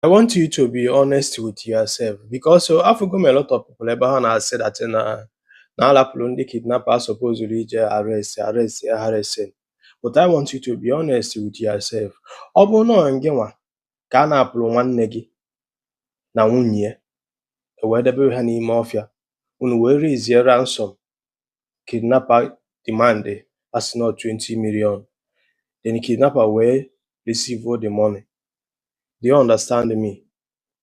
I want you to be honest with yourself because so I've got a lot of people ever say that na alapụrụ ndị kidnappers supposedly arrest. But I want you to be honest with yourself. Ọ bụ na gị nwa ka a na-apụrụ nwanne gị na nwunye ya wee debe ha n'ime ọfịa unu wee raise ransom kidnapper demand as not 20 million. Then the kidnapper will receive all the money. Do you understand me?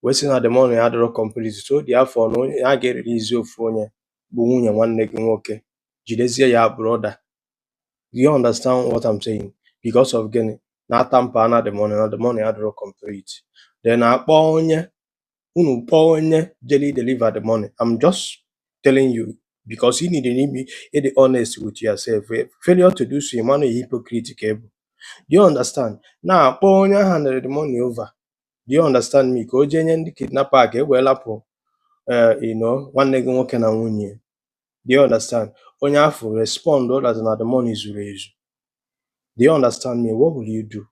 Wasting the money had not complete. So therefore, no, I get release of phone. Bunye nwanne gị nwoke. Jidezie ya brother. Do you understand what I'm saying? Because of gịnị na tampa na the money had not complete. Then akpọ onye unu kpọọ onye jeli deliver the money. I'm just telling you because you need to be honest with yourself. Failure to do so, man, hypocritical. Do you understand? Now, kpọọ onye handed the money over. Do you understand me? Ka o jee nye ndị kidnapper ka e wee lapụ nwanne gị nwoke na nwunye. Do you understand? Onye afọ respond that na the money zuru ezu. Do you understand me? What will you do?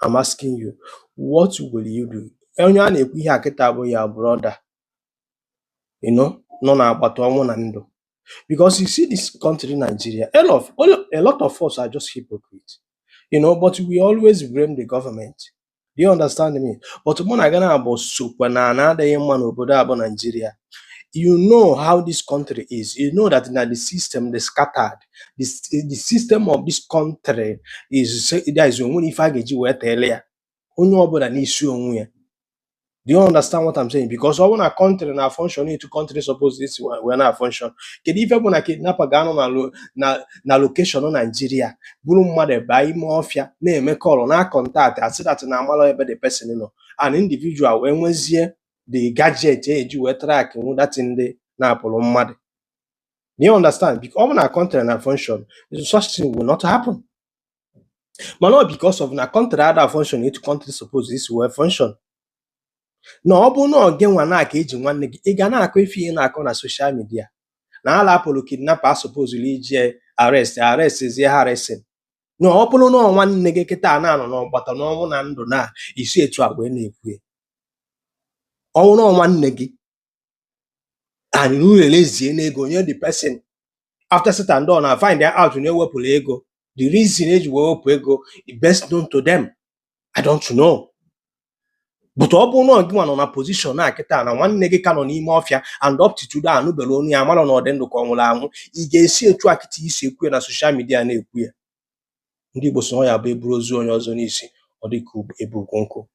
I'm asking you, what will you do? Onye a na-ekwu ihe akịta bụ ya brother. Nọ na-agbata ọnwụ na ndụ. Because you see this country, Nigeria, a lot of us are just hypocrites. But we always blame the government. Do you understand me? But when I gonna about super na another man obodo Nigeria, you know how this country is. You know that the system is scattered. The system of this country is there is only if I get you earlier. Only obodo n'isi onwe ya. Do you understand what I'm saying? Because when a country na function, into country suppose this we're not function. Kedu ife bụ na kidnapper ga-anọ na location na Nigeria bụrụ mmadụ ba ime ọfịa na-eme call na contact asị that na amalo ebe the person nọ an individual wee nwezie the gadget eji wee track that ndị na-apụrụ mmadụ. Do you understand? Because when a country na function, such thing will not happen. But not because of na country other function, into country suppose this will function. Na ọ bụ na gị nwa na-aka eji nwanne gị ị ga na-akọ ife ihe na-akọ na social media na alapụrụ kidnapper supposedly ije arrestzie ha arresting. Na ọ bụrụ na nwanne gị kịta na-anọ n'ọgbata n'ọnwụ na ndụ na isi etu a wee na-ekwu ọnwụ na nwanne gị and you release n'ego nye the person after sit and down and find out na ewepụrụ ego the reason eji wepụ ego is best known to them. I don't know. But ọ bụ na gị nọ na position na akịta na nwanne gị ka nọ n'ime ọfịa and up to today anụbere onye ya mara na ọ dị ndụ ka ọ nwụrụ anwụ ị ga-esi etu akịta isi ekwu na social media na-ekwu ya ndị Igbo so ya bụ eburu ozu onye ọzọ n'isi ọ dị ka ebu nkụ.